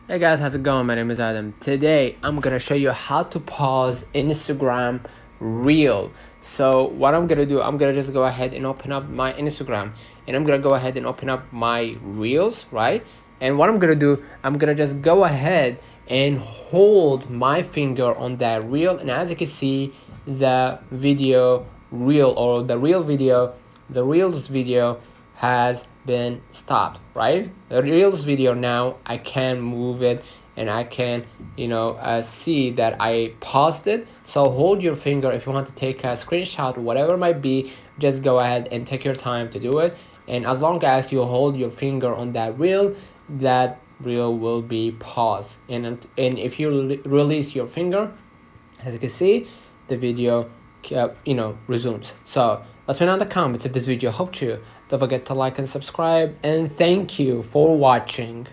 Hey guys, how's it going? My name is Adam. Today I'm gonna show you how to pause Instagram Reel. So what I'm gonna do, I'm gonna just go ahead and open up my Instagram, and I'm gonna go ahead and open up my Reels, right? And what I'm gonna do, I'm gonna just go ahead and hold my finger on that reel, and as you can see, the video reel or the real video, the Reels video has been stopped, right? The Reels video now, I can move it and I can, see that I paused it. So hold your finger if you want to take a screenshot, whatever it might be, just go ahead and take your time to do it. And as long as you hold your finger on that reel will be paused. And if you release your finger, as you can see, the video resumes. So let me know in the comments if this video helped you. Don't forget to like and subscribe, and thank you for watching.